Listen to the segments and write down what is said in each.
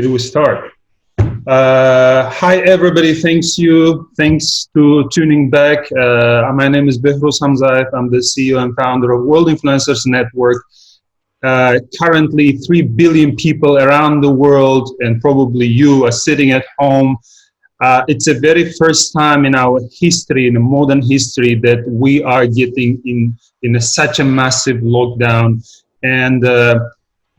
Did we start? Hi everybody, thanks to tuning back. My name is Behrouz Hamzaev. I'm the CEO and founder of World Influencers Network. Currently 3 billion people around the world, and probably you are sitting at home. It's a very first time in our history, in a modern history, that we are getting in such a massive lockdown. And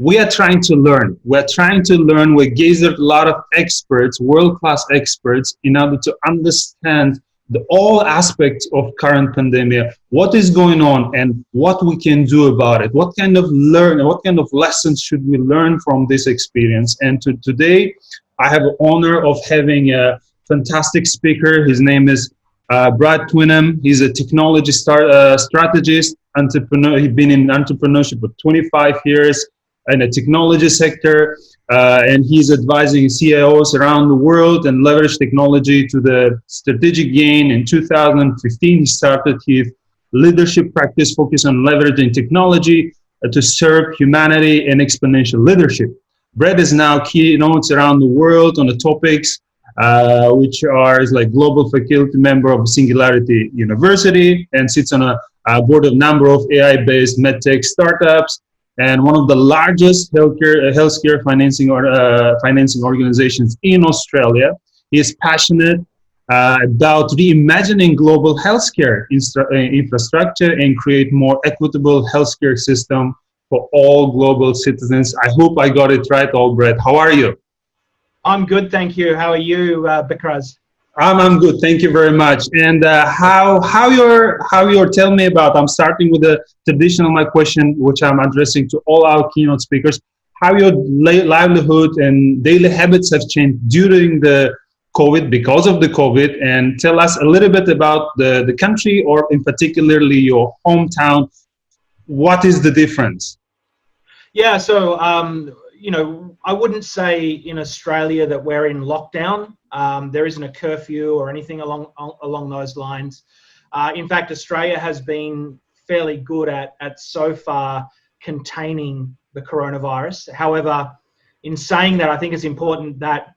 we are trying to learn. We gathered a lot of experts, world-class experts, in order to understand all aspects of current pandemic, what is going on and what we can do about it. What kind of lessons should we learn from this experience? And today, I have the honor of having a fantastic speaker. His name is Brad Twynham. He's a technology strategist, entrepreneur. He's been in entrepreneurship for 25 years in the technology sector, and he's advising CIOs around the world and leverage technology to the strategic gain. In 2015, he started his leadership practice focused on leveraging technology to serve humanity and exponential leadership. Brad is now keynotes around the world on the topics which are like global faculty member of Singularity University and sits on a board of number of AI-based medtech startups and one of the largest healthcare financing organizations in Australia. He is passionate about reimagining global healthcare infrastructure and create more equitable healthcare system for all global citizens. I hope I got it right, Brad. How are you? I'm good, thank you. How are you, Behrouz? I'm good, thank you very much. And how you're tell me about, I'm starting with the traditional my question, which I'm addressing to all our keynote speakers, how your livelihood and daily habits have changed during the COVID, because of the COVID, and tell us a little bit about the country, or in particularly your hometown. What is the difference? Yeah, so I wouldn't say in Australia that we're in lockdown. There isn't a curfew or anything along those lines. In fact, Australia has been fairly good at so far containing the coronavirus. However, in saying that, I think it's important that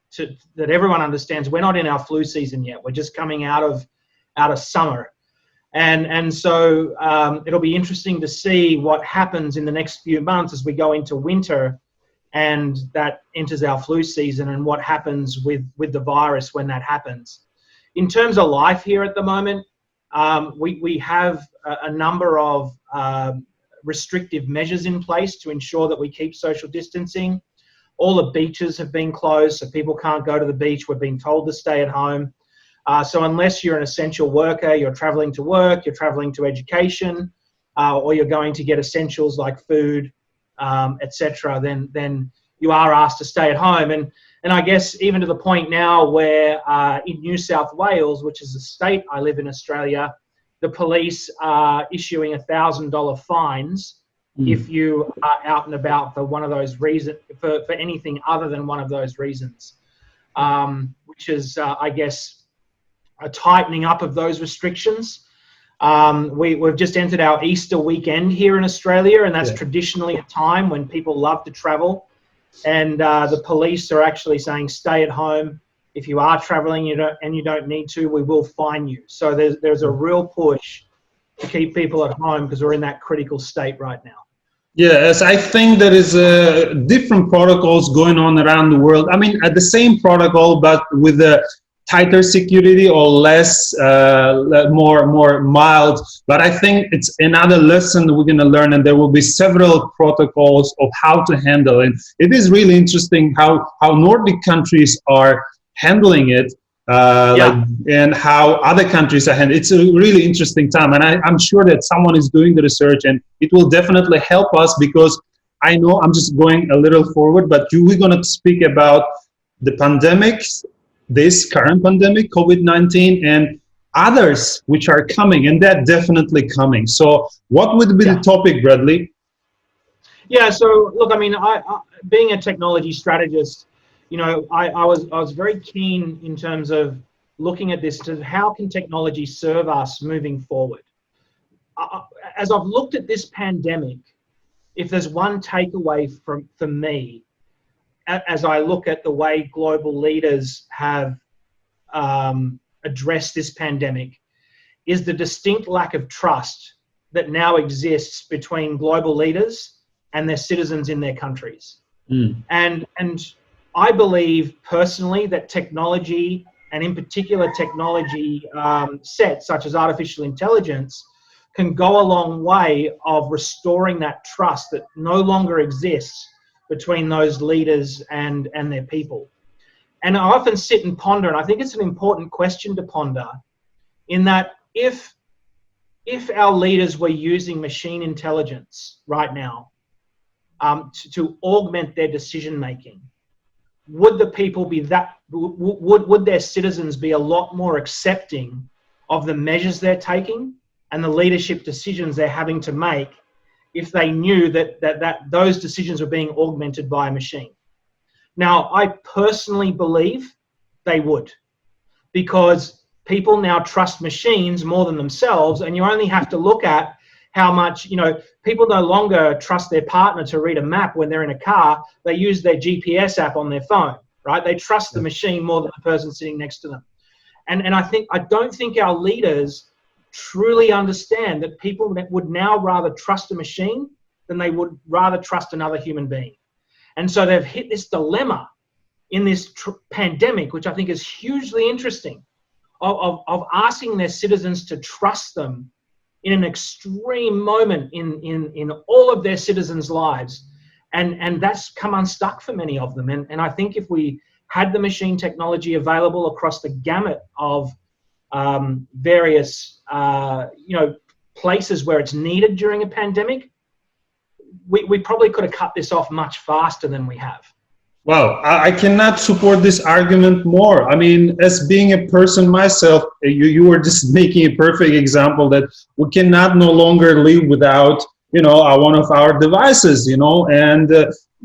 everyone understands we're not in our flu season yet. We're just coming out of summer. And so it'll be interesting to see what happens in the next few months as we go into winter and that enters our flu season, and what happens with the virus when that happens. In terms of life here at the moment, we have a number of restrictive measures in place to ensure that we keep social distancing. All the beaches have been closed, so people can't go to the beach. We're being told to stay at home. So unless you're an essential worker, you're traveling to work, you're traveling to education, or you're going to get essentials like food, etc., then you are asked to stay at home. And I guess even to the point now where in New South Wales, which is the state I live in Australia, the police are issuing $1,000 fines if you are out and about for one of those reasons, for anything other than one of those reasons, which is, I guess, a tightening up of those restrictions. We've just entered our Easter weekend here in Australia, and that's traditionally a time when people love to travel. And the police are actually saying, stay at home. If you are traveling and you don't need to, we will fine you. So there's a real push to keep people at home because we're in that critical state right now. Yes, I think there is different protocols going on around the world. I mean, at the same protocol, but with the tighter security or less, more mild. But I think it's another lesson that we're going to learn, and there will be several protocols of how to handle it. It is really interesting how Nordic countries are handling it, and how other countries are handling it. It's a really interesting time, and I'm sure that someone is doing the research, and it will definitely help us, because I know I'm just going a little forward, but we're going to speak about the pandemics, this current pandemic, COVID-19, and others which are coming, and they're definitely coming. So what would be the topic, Bradley? Yeah, so look, I mean, I being a technology strategist, I was very keen in terms of looking at this to how can technology serve us moving forward. As I've looked at this pandemic, if there's one takeaway for me, as I look at the way global leaders have addressed this pandemic, is the distinct lack of trust that now exists between global leaders and their citizens in their countries. And I believe personally that technology, and in particular technology sets such as artificial intelligence, can go a long way of restoring that trust that no longer exists between those leaders and their people. And I often sit and ponder, and I think it's an important question to ponder, in that if our leaders were using machine intelligence right now to augment their decision making, would the people be would their citizens be a lot more accepting of the measures they're taking and the leadership decisions they're having to make if they knew that those decisions were being augmented by a machine? Now, I personally believe they would, because people now trust machines more than themselves, and you only have to look at how much, people no longer trust their partner to read a map when they're in a car. They use their GPS app on their phone, right? They trust the machine more than the person sitting next to them. And I don't think our leaders truly understand that people would now rather trust a machine than they would rather trust another human being. And so they've hit this dilemma in this pandemic, which I think is hugely interesting, of asking their citizens to trust them in an extreme moment in all of their citizens' lives. And that's come unstuck for many of them. And I think if we had the machine technology available across the gamut of various places where it's needed during a pandemic, we probably could have cut this off much faster than we have. Well, I cannot support this argument more. I mean, as being a person myself, you were just making a perfect example that we cannot no longer live without, one of our devices, and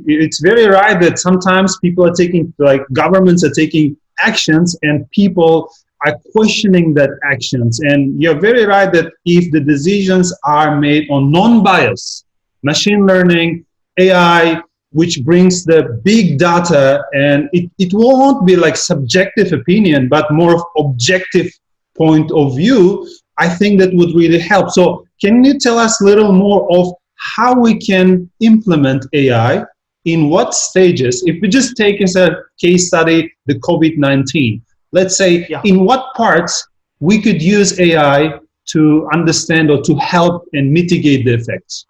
it's very right that sometimes people are taking, governments are taking actions and people are questioning that actions. And you're very right that if the decisions are made on non-bias, machine learning, AI, which brings the big data, and it won't be like subjective opinion, but more of objective point of view, I think that would really help. So can you tell us a little more of how we can implement AI, in what stages? If we just take as a case study the COVID-19, let's say in what parts we could use AI to understand or to help and mitigate the effects?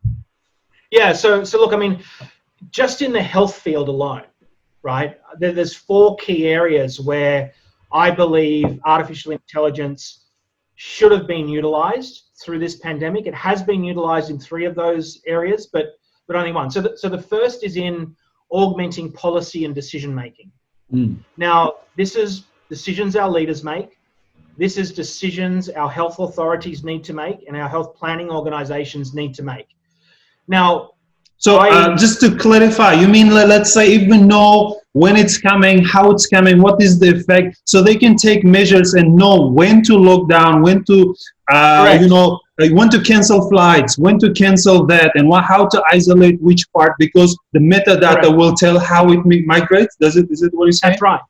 Yeah, so look, I mean, just in the health field alone, right, there's 4 key areas where I believe artificial intelligence should have been utilized through this pandemic. It has been utilized in 3 of those areas, but only one. So the first is in augmenting policy and decision making. Now, this is decisions our leaders make. This is decisions our health authorities need to make and our health planning organizations need to make. Now, so just to clarify, you mean, let's say, if we know when it's coming, how it's coming, what is the effect, so they can take measures and know when to lock down, when to, when to cancel flights, when to cancel that, and how to isolate which part, because the metadata will tell how it migrates. Is it what you're saying? That's right.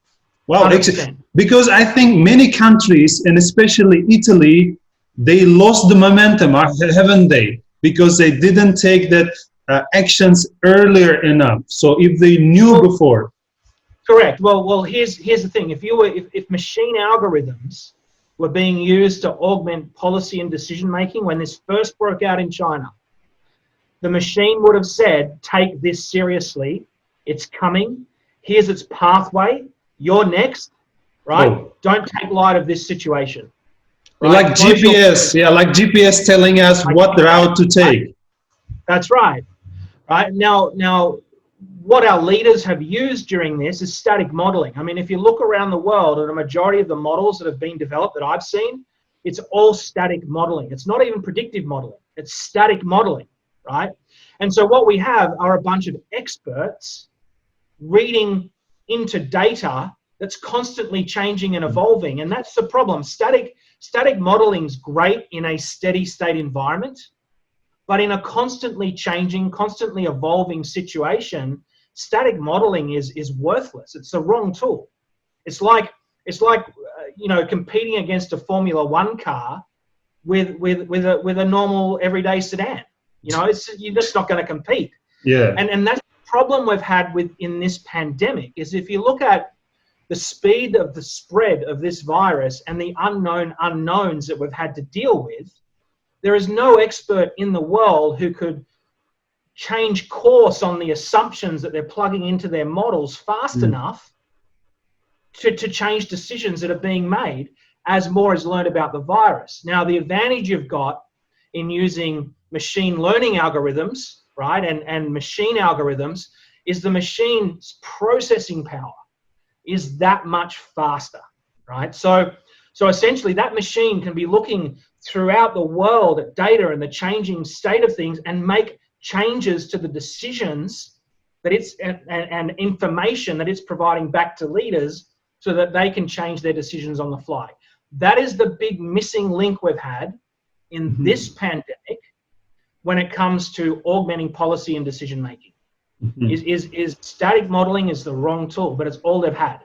Well, because I think many countries, and especially Italy, they lost the momentum, haven't they? Because they didn't take that actions earlier enough. So if they knew before. Correct. Well, here's the thing. If machine algorithms were being used to augment policy and decision making when this first broke out in China, the machine would have said, take this seriously. It's coming. Here's its pathway. You're next, right? Oh. Don't take light of this situation. Right? Like GPS, like GPS telling us what route to take. That's right. Right. Now, what our leaders have used during this is static modeling. I mean, if you look around the world at a majority of the models that have been developed that I've seen, it's all static modeling. It's not even predictive modeling. It's static modeling, right? And so what we have are a bunch of experts reading into data that's constantly changing and evolving. And that's the problem. Static modeling's great in a steady state environment, but in a constantly changing, constantly evolving situation, static modeling is worthless. It's the wrong tool. It's like you know, competing against a Formula One car with a normal everyday sedan. You know, you're just not going to compete. Yeah. And that's the problem we've had in this pandemic, is if you look at the speed of the spread of this virus and the unknown unknowns that we've had to deal with, there is no expert in the world who could change course on the assumptions that they're plugging into their models fast enough to change decisions that are being made as more is learned about the virus. Now, the advantage you've got in using machine learning algorithms, right, and machine algorithms, is the machine's processing power is that much faster, right? So essentially that machine can be looking throughout the world at data and the changing state of things and make changes to the decisions that it's and information that it's providing back to leaders so that they can change their decisions on the fly. That is the big missing link we've had in this pandemic when it comes to augmenting policy and decision making. Is static modeling is the wrong tool, but it's all they've had.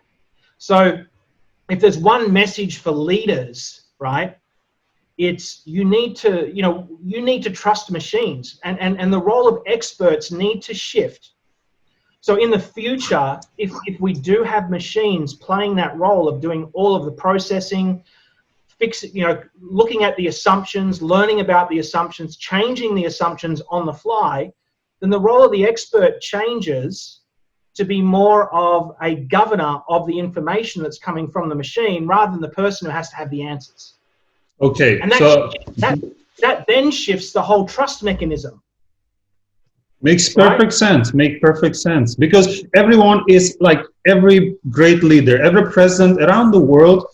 So if there's one message for leaders, right, it's you need to trust machines, and the role of experts need to shift. So in the future, if we do have machines playing that role of doing all of the processing, looking at the assumptions, learning about the assumptions, changing the assumptions on the fly, then the role of the expert changes to be more of a governor of the information that's coming from the machine rather than the person who has to have the answers. Okay, and that then shifts the whole trust mechanism. Makes perfect sense. Make perfect sense, because everyone is like, every great leader, every president around the world,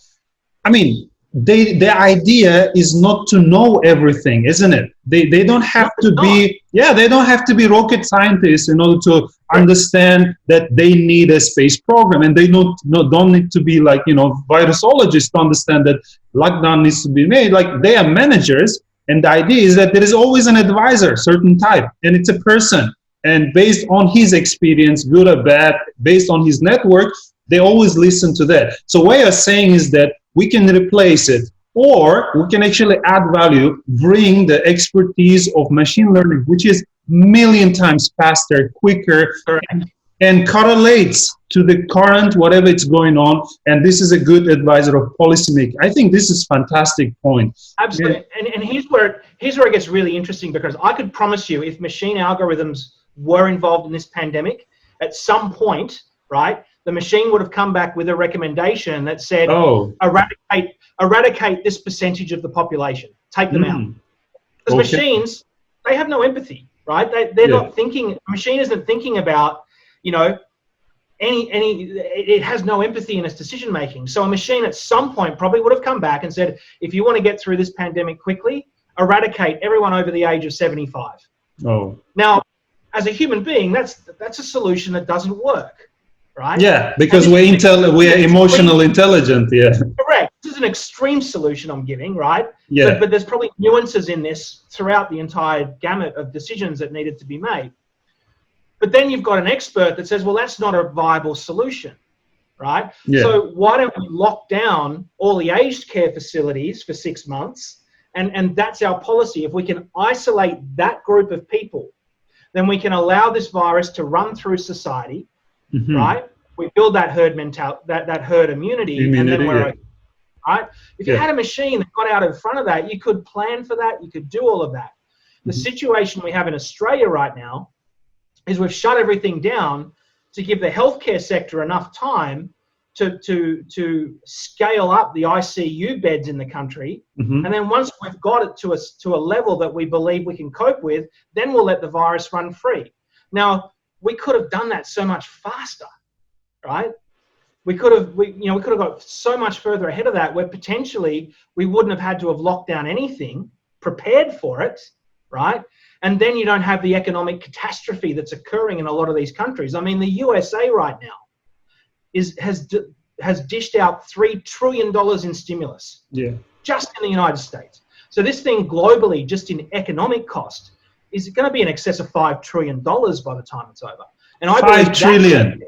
I mean, the idea is not to know everything, isn't it? They don't have to be, they don't have to be rocket scientists in order to understand that they need a space program, and they don't need to be like, virusologists to understand that lockdown needs to be made. Like, they are managers, and the idea is that there is always an advisor, certain type, and it's a person, and based on his experience, good or bad, based on his network, they always listen to that. So what you're saying is that we can replace it, or we can actually add value, bring the expertise of machine learning, which is million times faster, quicker, and correlates to the current, whatever it's going on. And this is a good advisor of policymaking. I think this is a fantastic point. Absolutely. And here's where it gets really interesting, because I could promise you, if machine algorithms were involved in this pandemic, at some point, right, the machine would have come back with a recommendation that said, eradicate this percentage of the population, take them out. Because machines, they have no empathy, right? They're not thinking, a machine isn't thinking about, it has no empathy in its decision making. So a machine at some point probably would have come back and said, if you want to get through this pandemic quickly, eradicate everyone over the age of 75. Now, as a human being, that's a solution that doesn't work. Right? Yeah, because we're emotional intelligent. Yeah. Correct. This is an extreme solution I'm giving, right? Yeah. But there's probably nuances in this throughout the entire gamut of decisions that needed to be made. But then you've got an expert that says, well, that's not a viable solution, right? Yeah. So why don't we lock down all the aged care facilities for 6 months? And that's our policy. If we can isolate that group of people, then we can allow this virus to run through society. Right? We build that herd mentality, that herd immunity, and then we're okay, right? If you had a machine that got out in front of that, you could plan for that, you could do all of that. The situation we have in Australia right now is we've shut everything down to give the healthcare sector enough time to scale up the ICU beds in the country, and then once we've got it to a level that we believe we can cope with, then we'll let the virus run free. Now, we could have done that so much faster, right? We could have got so much further ahead of that, where potentially we wouldn't have had to have locked down anything, prepared for it, right? And then you don't have the economic catastrophe that's occurring in a lot of these countries. I mean, the USA right now has dished out $3 trillion in stimulus, just in the United States. So this thing globally, just in economic cost, is going to be in excess of $5 trillion by the time it's over. And I 5 trillion.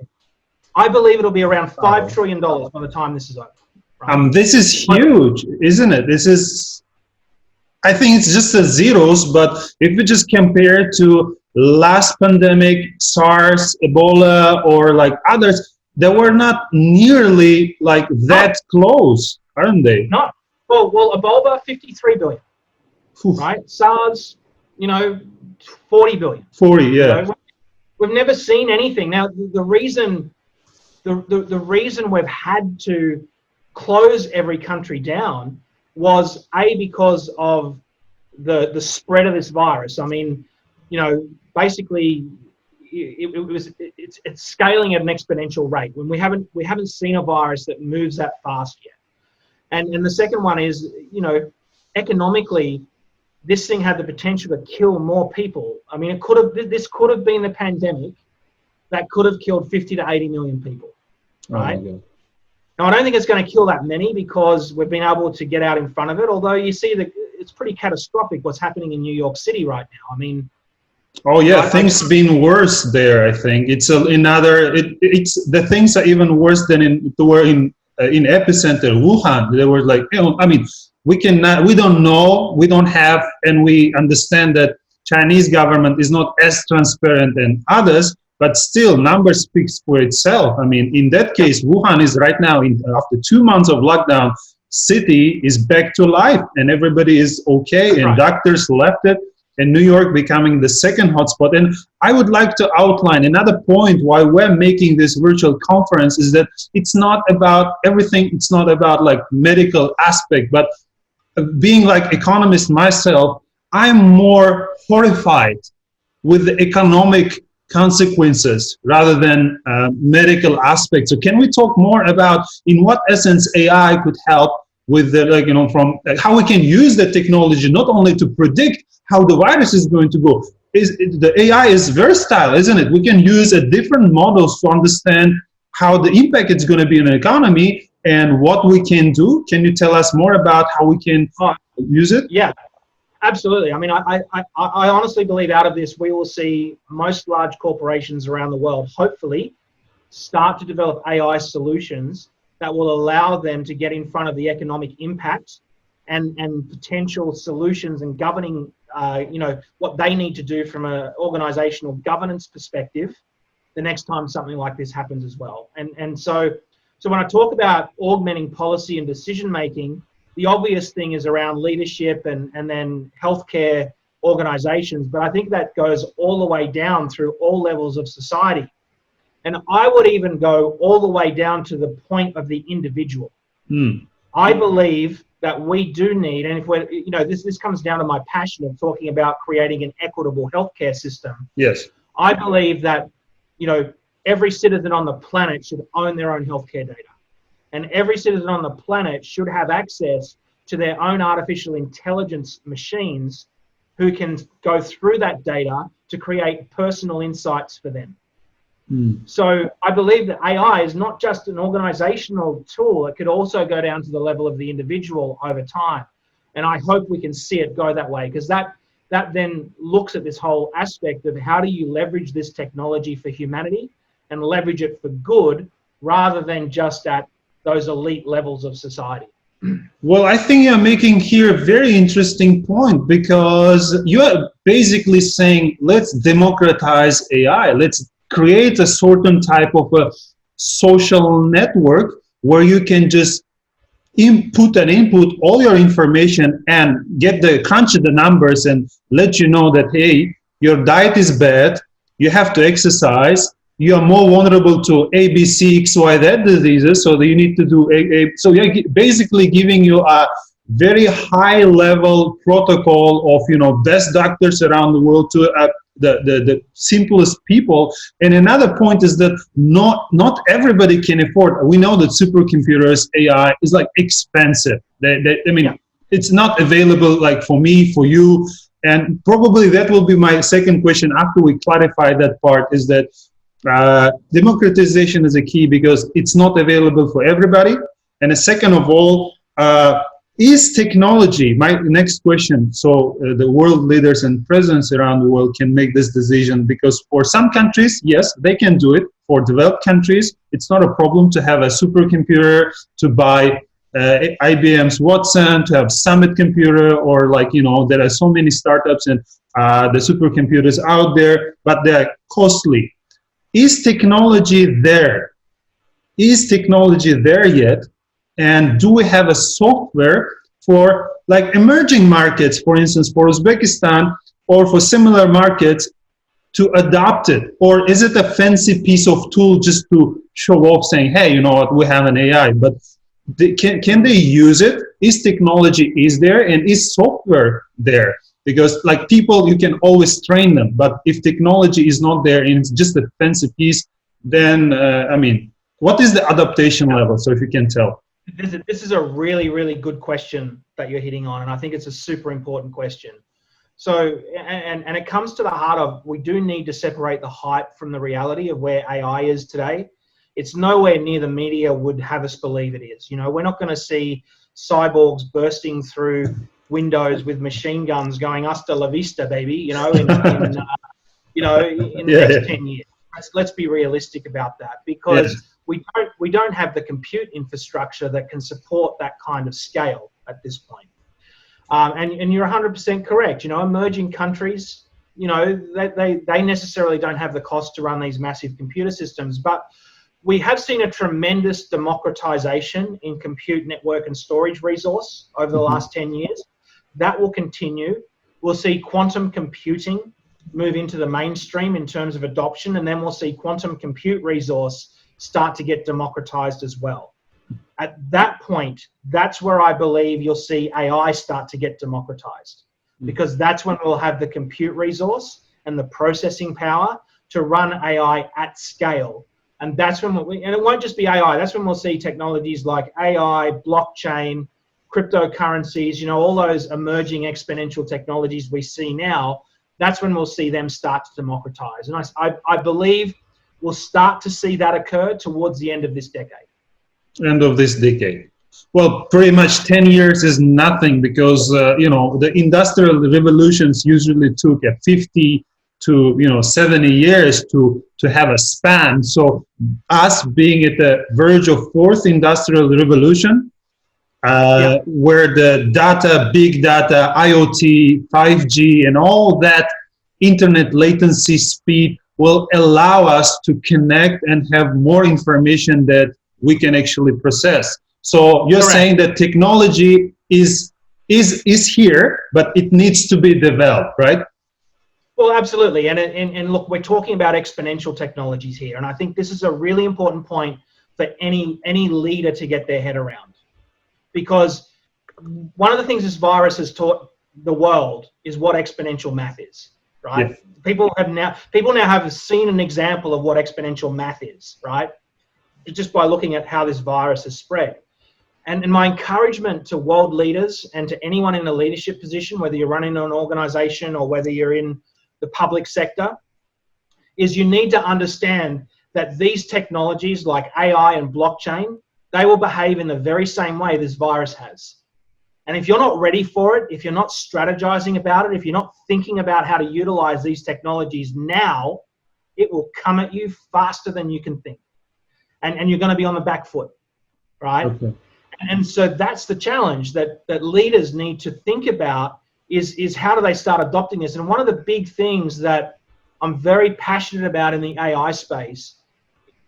I believe it'll be around $5 trillion by the time this is over. Right? This is huge, isn't it? This is, I think it's just the zeros, but if we just compare to last pandemic, SARS, Ebola, or like others, they were not nearly like that close, aren't they? No. Well, Ebola, 53 billion, right? SARS, 40 billion. 40, yeah. We've never seen anything. Now, the reason we've had to close every country down was because of the spread of this virus. I mean, basically it's scaling at an exponential rate when we haven't seen a virus that moves that fast yet. And the second one is, economically, this thing had the potential to kill more people. I mean, this could have been the pandemic that could have killed 50 to 80 million people, right? Oh, now, I don't think it's going to kill that many because we've been able to get out in front of it, although you see that it's pretty catastrophic what's happening in New York City right now. I mean... Oh, yeah, things been worse there, I think. It's the things are even worse than in epicenter, Wuhan. They were like, I mean, we don't know, we don't have, and we understand that Chinese government is not as transparent than others, but still numbers speaks for itself. I mean, in that case, Wuhan is right now, after 2 months of lockdown, city is back to life and everybody is okay, and doctors left it, and New York becoming the second hotspot. And I would like to outline another point why we're making this virtual conference is that it's not about everything, it's not about like medical aspect, but being like economist myself, I'm more horrified with the economic consequences rather than medical aspects. So can we talk more about in what essence AI could help with the, from how we can use the technology not only to predict how the virus is going to go. The AI is versatile, isn't it? We can use a different models to understand how the impact is going to be in the economy and what we can do. Can you tell us more about how we can use it? Yeah, absolutely. I mean, I honestly believe out of this, we will see most large corporations around the world, hopefully, start to develop AI solutions that will allow them to get in front of the economic impact and potential solutions and governing, what they need to do from an organizational governance perspective the next time something like this happens as well. And so when I talk about augmenting policy and decision-making, the obvious thing is around leadership and then healthcare organizations, but I think that goes all the way down through all levels of society. And I would even go all the way down to the point of the individual. I believe that we do need, and if we're, this comes down to my passion of talking about creating an equitable healthcare system. Yes. I believe that, every citizen on the planet should own their own healthcare data. And every citizen on the planet should have access to their own artificial intelligence machines who can go through that data to create personal insights for them. So I believe that AI is not just an organizational tool. It could also go down to the level of the individual over time. And I hope we can see it go that way, because that then looks at this whole aspect of how do you leverage this technology for humanity and leverage it for good rather than just at those elite levels of society. Well, I think you're making here a very interesting point, because you are basically saying, let's democratize AI. Let's create a certain type of a social network where you can just input all your information and get crunch the numbers and let you know that, hey, your diet is bad, you have to exercise, you are more vulnerable to A, B, C, X, Y, Z diseases, so that you need to do so you're basically giving you a very high level protocol of best doctors around the world to the simplest people. And another point is that not everybody can afford. We know that supercomputers, AI is like expensive. It's not available like for me, for you. And probably that will be my second question after we clarify that part, is that democratization is a key because it's not available for everybody. And second of all, is technology, my next question, so the world leaders and presidents around the world can make this decision, because for some countries, yes, they can do it. For developed countries, it's not a problem to have a supercomputer, to buy IBM's Watson, to have Summit computer, or like, you know, there are so many startups and the supercomputers out there, but they're costly. Is technology there? Is technology there yet? And do we have a software for like emerging markets, for instance, for Uzbekistan or for similar markets, to adopt it? Or is it a fancy piece of tool just to show off saying, hey, you know what, we have an AI, but can they use it? Is technology is there, and is software there? Because like people, you can always train them, but if technology is not there and it's just a fancy piece, then I mean, what is the adaptation level? So if you can tell. This is a really, really good question that you're hitting on, and I think it's a super important question. So, and it comes to the heart of, we do need to separate the hype from the reality of where AI is today. It's nowhere near the media would have us believe it is. You know, we're not going to see cyborgs bursting through windows with machine guns going "Hasta la vista, baby," you know, in the next 10 years. Let's be realistic about that, because we don't have the compute infrastructure that can support that kind of scale at this point. And you're 100% correct. You know, emerging countries, you know, they necessarily don't have the cost to run these massive computer systems, but we have seen a tremendous democratization in compute, network, and storage resource over the last 10 years. That will continue. We'll see quantum computing move into the mainstream in terms of adoption, and then we'll see quantum compute resource start to get democratized as well. At that point, that's where I believe you'll see AI start to get democratized, because that's when we'll have the compute resource and the processing power to run AI at scale. And that's when and it won't just be AI, that's when we'll see technologies like AI, blockchain, cryptocurrencies, you know, all those emerging exponential technologies we see now. That's when we'll see them start to democratize. And I believe we'll start to see that occur towards the end of this decade. End of this decade. Well, pretty much 10 years is nothing, because, you know, the industrial revolutions usually took 50 to 70 years to have a span. So us being at the verge of fourth industrial revolution, where the data, big data, IoT, 5G, and all that internet latency speed will allow us to connect and have more information that we can actually process. So you're saying that technology is here, but it needs to be developed, right? Well, absolutely. And look, we're talking about exponential technologies here. And I think this is a really important point for any leader to get their head around. Because one of the things this virus has taught the world is what exponential math is, right? Yeah. People now have seen an example of what exponential math is, right? Just by looking at how this virus has spread. And my encouragement to world leaders and to anyone in a leadership position, whether you're running an organization or whether you're in the public sector, is you need to understand that these technologies like AI and blockchain, they will behave in the very same way this virus has. And if you're not ready for it, if you're not strategizing about it, if you're not thinking about how to utilize these technologies now, it will come at you faster than you can think. And you're going to be on the back foot, right? Okay. And so that's the challenge that leaders need to think about is how do they start adopting this? And one of the big things that I'm very passionate about in the AI space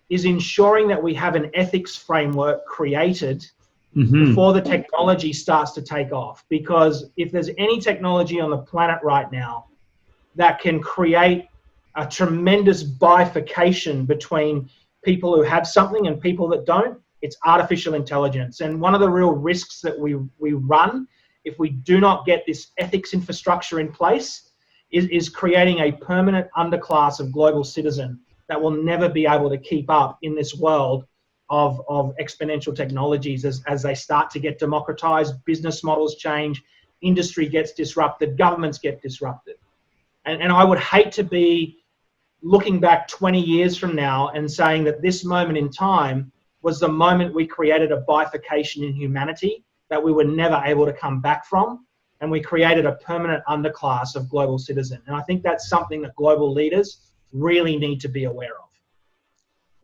is ensuring that we have an ethics framework created before the technology starts to take off. Because if there's any technology on the planet right now that can create a tremendous bifurcation between people who have something and people that don't, it's artificial intelligence. And one of the real risks that we run if we do not get this ethics infrastructure in place is creating a permanent underclass of global citizen that will never be able to keep up in this world of exponential technologies as they start to get democratized, business models change, industry gets disrupted, governments get disrupted. And I would hate to be looking back 20 years from now and saying that this moment in time was the moment we created a bifurcation in humanity that we were never able to come back from, and we created a permanent underclass of global citizen. And I think that's something that global leaders really need to be aware of.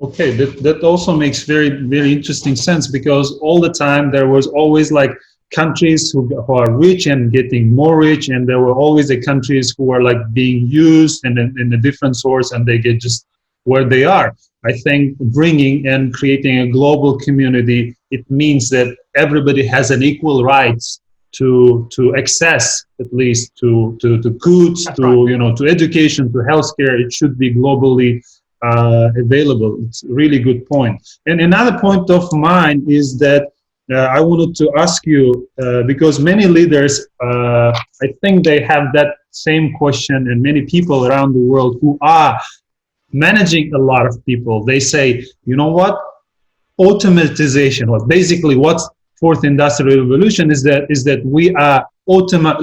Okay, that also makes very interesting sense, because all the time there was always like countries who are rich and getting more rich, and there were always the countries who are like being used in a different source, and they get just where they are. I think bringing and creating a global community, it means that everybody has an equal rights to access, at least to goods, That's to right. to education, to healthcare. It should be globally available. It's a really good point. And another point of mine is that I wanted to ask you, because many leaders, I think they have that same question, and many people around the world who are managing a lot of people, they say, you know what, automatization, or basically what's fourth industrial revolution is that we are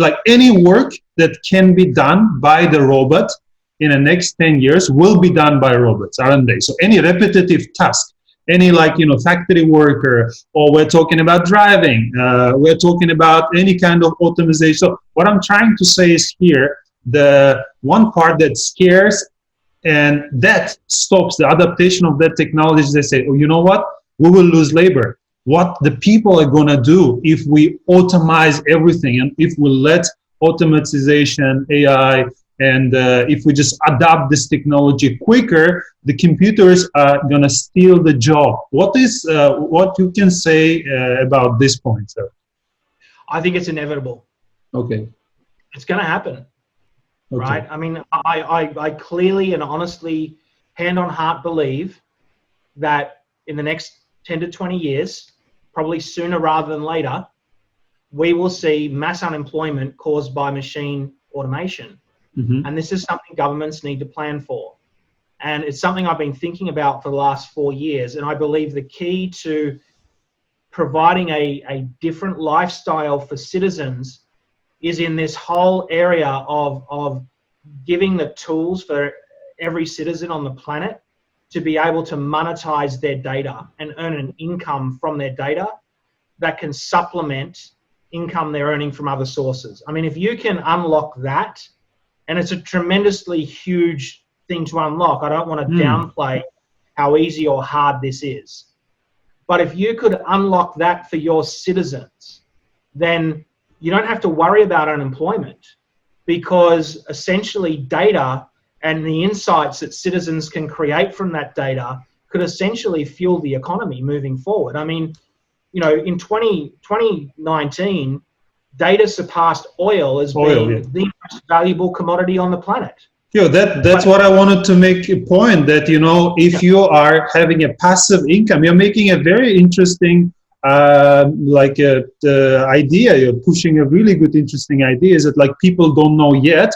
like any work that can be done by the robot in the next 10 years will be done by robots, aren't they? So any repetitive task, any factory worker, or we're talking about driving, we're talking about any kind of automation. So what I'm trying to say is here, the one part that scares and that stops the adaptation of that technology, they say, oh, you know what? We will lose labor. What the people are going to do if we automate everything, and if we let automatization, AI, and if we just adopt this technology quicker, the computers are going to steal the job. What you can say about this point, sir? I think it's inevitable. Okay. It's going to happen. Okay. Right? I mean, I clearly and honestly, hand on heart, believe that in the next 10 to 20 years, probably sooner rather than later, we will see mass unemployment caused by machine automation. Mm-hmm. And this is something governments need to plan for. And it's something I've been thinking about for the last 4 years. And I believe the key to providing a different lifestyle for citizens is in this whole area of giving the tools for every citizen on the planet to be able to monetize their data and earn an income from their data that can supplement income they're earning from other sources. I mean, if you can unlock that, and it's a tremendously huge thing to unlock, I don't want to downplay how easy or hard this is. But if you could unlock that for your citizens, then you don't have to worry about unemployment, because essentially data and the insights that citizens can create from that data could essentially fuel the economy moving forward. I mean, in 2019, data surpassed oil as being the most valuable commodity on the planet. Yeah, that's what I wanted to make a point, that, if you are having a passive income, you're making a very interesting the idea, you're pushing a really good, interesting idea, is that like people don't know yet,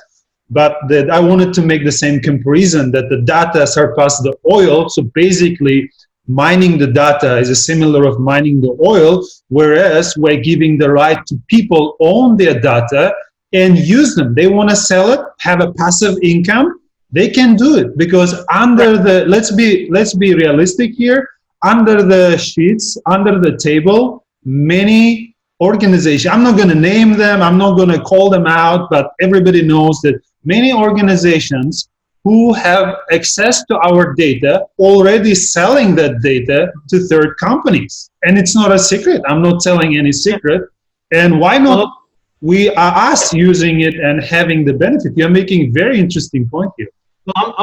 but that I wanted to make the same comparison, that the data surpassed the oil. So basically mining the data is a similar of mining the oil, whereas we're giving the right to people own their data and use them. They want to sell it, have a passive income, they can do it, because under the, let's be realistic here, under the sheets, under the table, many organizations, I'm not going to name them, I'm not going to call them out, but everybody knows that many organizations who have access to our data already selling that data to third companies. And it's not a secret. I'm not telling any secret. And why not we are us using it and having the benefit? You're making a very interesting point here. Well,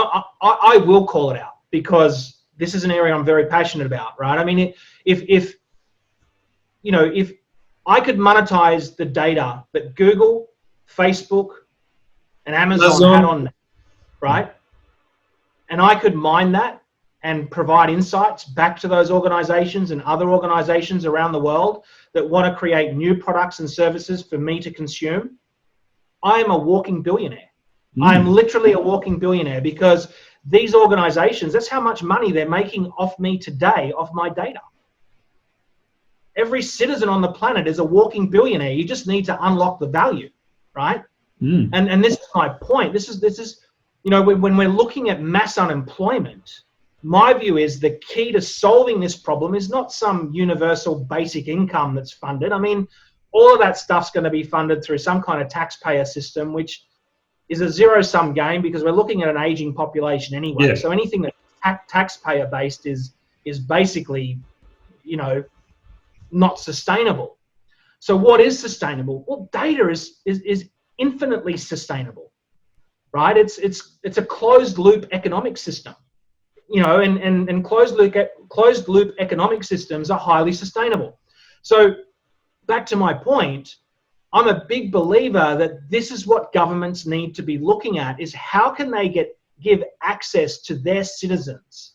I will call it out, because this is an area I'm very passionate about, right? I mean, if I could monetize the data that Google, Facebook, and Amazon had on that, right? And I could mine that and provide insights back to those organizations and other organizations around the world that want to create new products and services for me to consume, I am a walking billionaire. I am literally a walking billionaire, because these organizations, that's how much money they're making off me today, off my data. Every citizen on the planet is a walking billionaire. You just need to unlock the value, right? And this is my point. This is when we're looking at mass unemployment, my view is the key to solving this problem is not some universal basic income that's funded. I mean, all of that stuff's going to be funded through some kind of taxpayer system, which is a zero-sum game because we're looking at an aging population anyway. Yeah. So anything that's taxpayer-based is basically, you know, not sustainable. So what is sustainable? Well, data is infinitely sustainable, right? It's a closed-loop economic system, you know, and closed-loop economic systems are highly sustainable. So back to my point, I'm a big believer that this is what governments need to be looking at, is how can they give access to their citizens,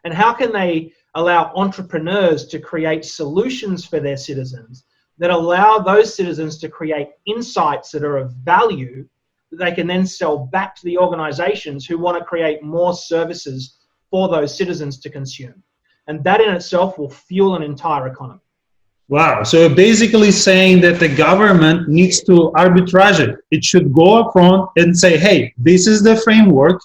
and how can they allow entrepreneurs to create solutions for their citizens that allow those citizens to create insights that are of value that they can then sell back to the organizations who want to create more services for those citizens to consume. And that in itself will fuel an entire economy. Wow. So basically saying that the government needs to arbitrage it. It should go up front and say, hey, this is the framework.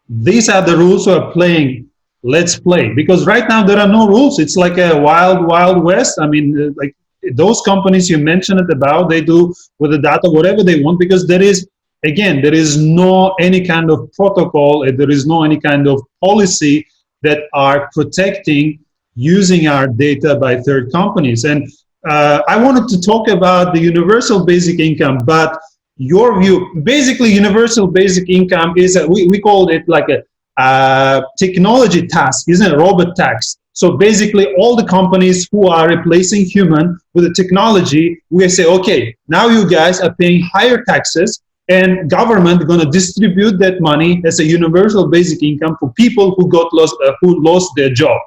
These are the rules we are playing. Let's play. Because right now there are no rules. It's like a wild, wild west. I mean, like those companies you mentioned it about, they do with the data whatever they want, because there is, again, there is no any kind of protocol, there is no any kind of policy that are protecting using our data by third companies. And I wanted to talk about the universal basic income, but your view, basically universal basic income is, we called it like a technology tax, isn't it? Robot tax. So basically all the companies who are replacing human with the technology, we say, okay, now you guys are paying higher taxes, and government going to distribute that money as a universal basic income for people who lost their job.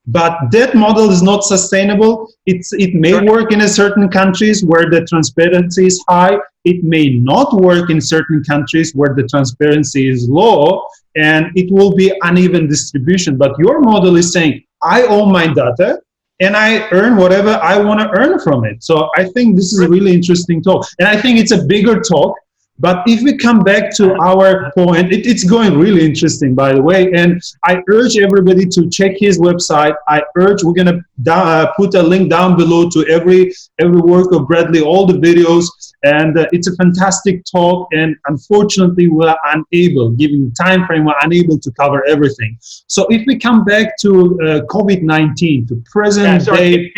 But that model is not sustainable. It may work in a certain countries where the transparency is high. It may not work in certain countries where the transparency is low, and it will be uneven distribution. But your model is saying, I own my data and I earn whatever I want to earn from it. So I think this is a really interesting talk. And I think it's a bigger talk. But if we come back to our point, it's going really interesting, by the way. And I urge everybody to check his website. I urge, we're going to put a link down below to every work of Bradley, all the videos. And it's a fantastic talk. And unfortunately, we're unable, given the time frame, we're unable to cover everything. So if we come back to COVID-19, to present day.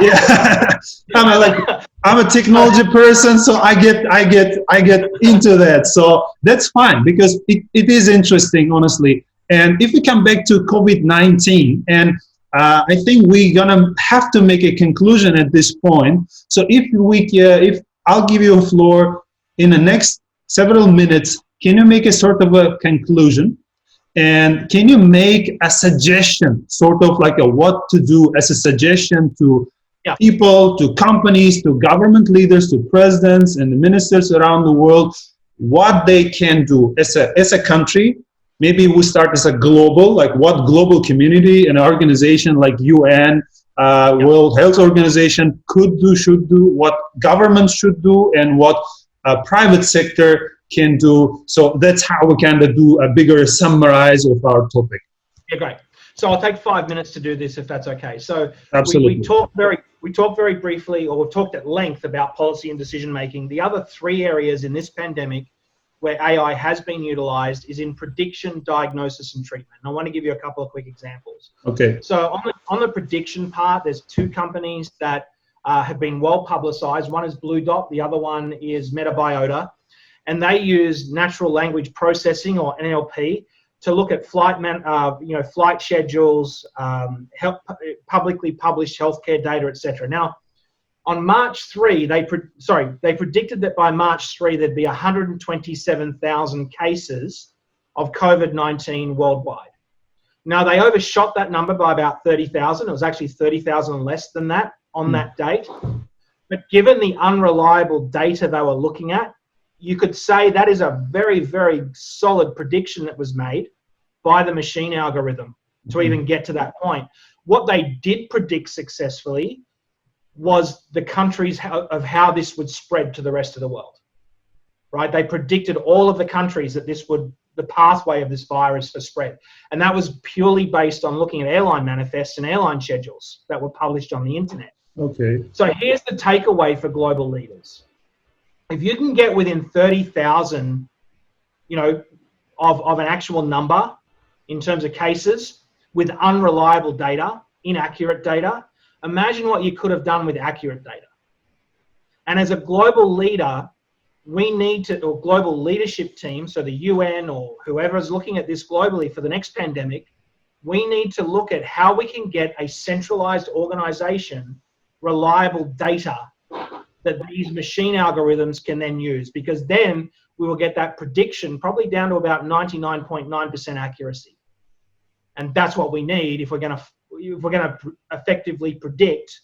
Yeah, I'm a technology person, so I get into that. So that's fine, because it is interesting, honestly. And if we come back to COVID-19, and I think we're gonna have to make a conclusion at this point. So if I'll give you a floor in the next several minutes, can you make a sort of a conclusion? And can you make a suggestion, sort of like a what to do as a suggestion to people, to companies, to government leaders, to presidents and the ministers around the world, what they can do as a country? Maybe we start as a global, like what global community and organization like UN, World Health Organization could do, should do, what governments should do, and what private sector can do. So that's how we kind of do a bigger summarize of our topic. Yeah, great. So I'll take 5 minutes to do this, if that's okay. So absolutely. We talked very briefly, or we've talked at length about policy and decision making. The other three areas in this pandemic where AI has been utilized is in prediction, diagnosis, and treatment. And I want to give you a couple of quick examples. Okay. So on the prediction part, there's two companies that have been well publicized. One is Blue Dot, the other one is Metabiota. And they use natural language processing, or NLP, to look at flight schedules, publicly published healthcare data, etc. Now, on March 3, they predicted that by March 3 there'd be 127,000 cases of COVID-19 worldwide. Now, they overshot that number by about 30,000. It was actually 30,000 less than that on that date. But given the unreliable data they were looking at, you could say that is a very, very solid prediction that was made by the machine algorithm to even get to that point. What they did predict successfully was the countries of how this would spread to the rest of the world, right? They predicted all of the countries that this would the pathway of this virus for spread. And that was purely based on looking at airline manifests and airline schedules that were published on the internet. Okay. So here's the takeaway for global leaders. If you can get within 30,000, of an actual number in terms of cases with unreliable data, inaccurate data, imagine what you could have done with accurate data. And as a global leader, we need to, or global leadership team, so the UN or whoever is looking at this globally for the next pandemic, we need to look at how we can get a centralized organization, reliable data that these machine algorithms can then use, because then we will get that prediction probably down to about 99.9% accuracy. And that's what we need if we're going to effectively predict,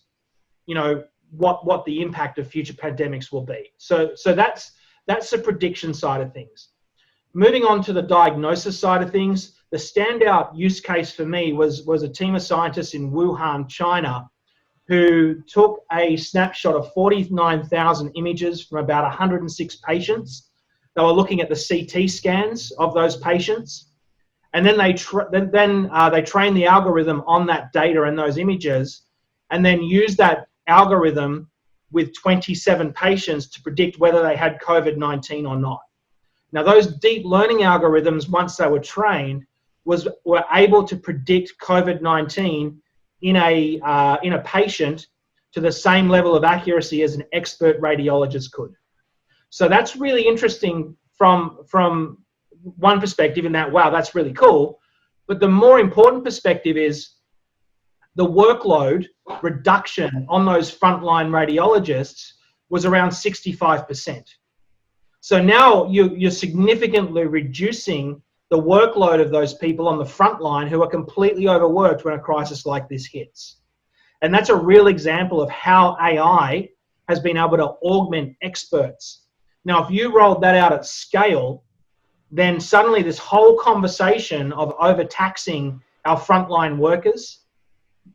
what the impact of future pandemics will be. So that's the prediction side of things. Moving on to the diagnosis side of things, the standout use case for me was a team of scientists in Wuhan, China, who took a snapshot of 49,000 images from about 106 patients. They were looking at the CT scans of those patients, and then they trained the algorithm on that data and those images, and then used that algorithm with 27 patients to predict whether they had COVID-19 or not. Now, those deep learning algorithms, once they were trained, were able to predict COVID-19 in a patient to the same level of accuracy as an expert radiologist could. So that's really interesting from one perspective, in that, wow, that's really cool. But the more important perspective is the workload reduction on those frontline radiologists was around 65%. So now you're significantly reducing the workload of those people on the front line who are completely overworked when a crisis like this hits. And that's a real example of how AI has been able to augment experts. Now, if you rolled that out at scale, then suddenly this whole conversation of overtaxing our frontline workers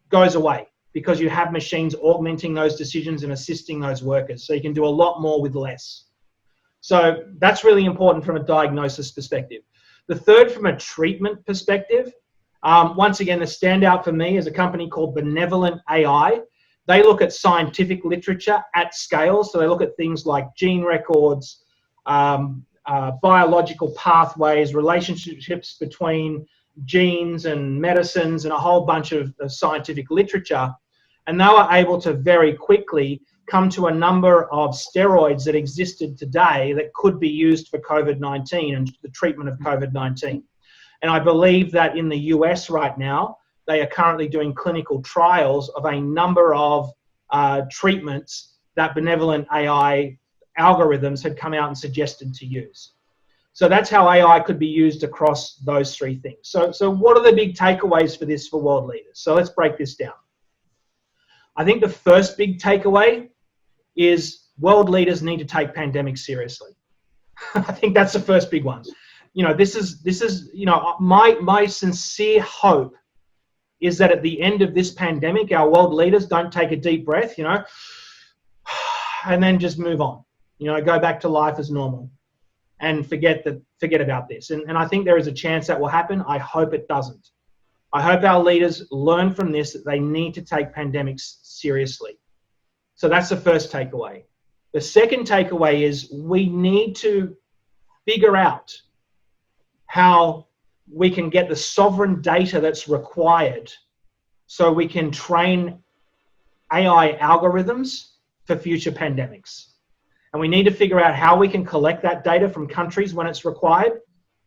goes away, because you have machines augmenting those decisions and assisting those workers. So you can do a lot more with less. So that's really important from a diagnosis perspective. The third, from a treatment perspective, once again, the standout for me is a company called Benevolent AI. They look at scientific literature at scale. So they look at things like gene records, biological pathways, relationships between genes and medicines, and a whole bunch of scientific literature. And they were able to very quickly come to a number of steroids that existed today that could be used for COVID-19 and the treatment of COVID-19. And I believe that in the US right now, they are currently doing clinical trials of a number of treatments that Benevolent AI algorithms had come out and suggested to use. So that's how AI could be used across those three things. So what are the big takeaways for this for world leaders? So let's break this down. I think the first big takeaway is world leaders need to take pandemics seriously. I think that's the first big one. This is my sincere hope is that at the end of this pandemic, our world leaders don't take a deep breath, and then just move on, go back to life as normal and forget about this. And I think there is a chance that will happen. I hope it doesn't. I hope our leaders learn from this that they need to take pandemics seriously. So that's the first takeaway. The second takeaway is we need to figure out how we can get the sovereign data that's required so we can train AI algorithms for future pandemics. And we need to figure out how we can collect that data from countries when it's required,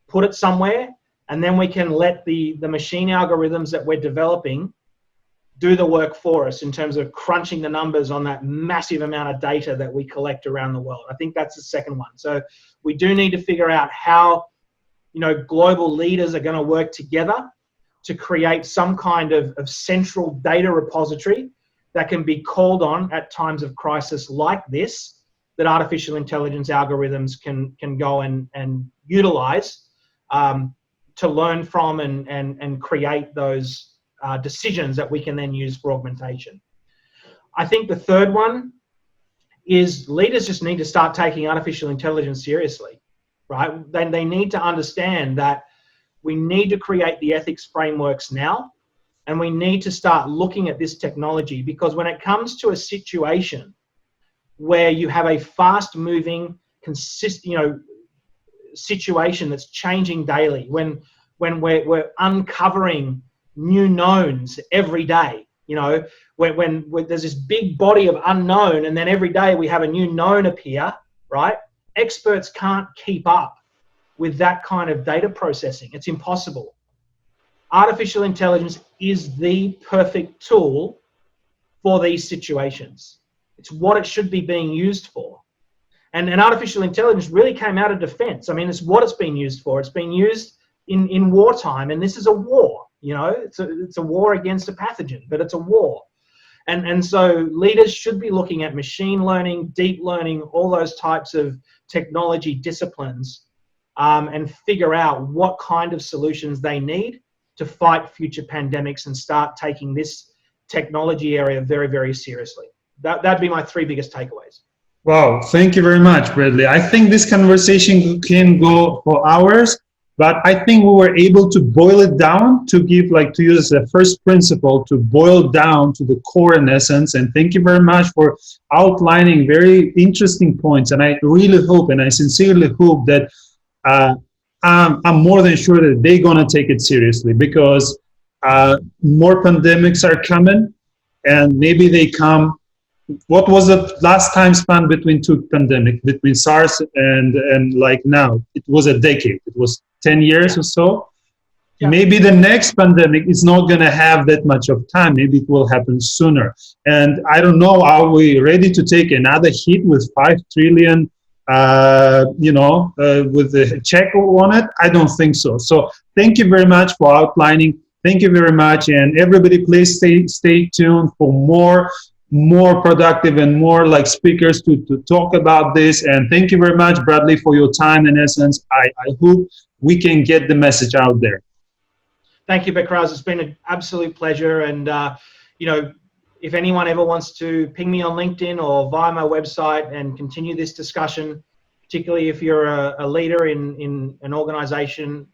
put it somewhere, and then we can let the machine algorithms that we're developing do the work for us in terms of crunching the numbers on that massive amount of data that we collect around the world. I think that's the second one. So we do need to figure out how global leaders are going to work together to create some kind of central data repository that can be called on at times of crisis like this, that artificial intelligence algorithms can go and utilize to learn from and create those decisions that we can then use for augmentation. I think the third one is leaders just need to start taking artificial intelligence seriously. right? Then they need to understand that we need to create the ethics frameworks now, and we need to start looking at this technology, because when it comes to a situation where you have a fast-moving, situation that's changing daily, when we're uncovering new knowns every day, when there's this big body of unknown, and then every day we have a new known appear, right? Experts can't keep up with that kind of data processing. It's impossible. Artificial intelligence is the perfect tool for these situations. It's what it should be being used for. And artificial intelligence really came out of defense. I mean, it's what it's been used for. It's been used in wartime, and this is a war. It's a war against a pathogen, but it's a war. And so leaders should be looking at machine learning, deep learning, all those types of technology disciplines, and figure out what kind of solutions they need to fight future pandemics and start taking this technology area very, very seriously. That'd be my 3 biggest takeaways. Wow, thank you very much, Bradley. I think this conversation can go for hours, but I think we were able to boil it down to use the first principle to boil down to the core in essence. And thank you very much for outlining very interesting points. And I really hope, and I sincerely hope that I'm more than sure that they're going to take it seriously, because more pandemics are coming, and maybe they come. What was the last time span between 2 pandemics, between SARS and like now? It was a decade. It was 10 years or so. Yeah. Maybe the next pandemic is not going to have that much of time. Maybe it will happen sooner. And I don't know, are we ready to take another hit with 5 trillion, with the check on it? I don't think so. So thank you very much for outlining. Thank you very much. And everybody, please stay tuned for more productive and more like speakers to talk about this. And thank you very much, Bradley, for your time. In essence, I hope we can get the message out there. Thank you, Bekraz. It's been an absolute pleasure. And, if anyone ever wants to ping me on LinkedIn or via my website and continue this discussion, particularly if you're a leader in an organization,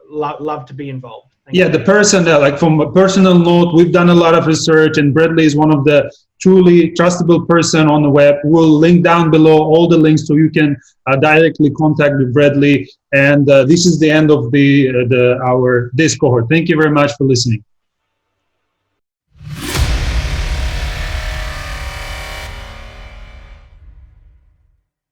love to be involved. The person, like from a personal note, we've done a lot of research, and Bradley is one of the truly trustable person on the web. We'll link down below all the links so you can directly contact with Bradley. And this is the end of this cohort. Thank you very much for listening.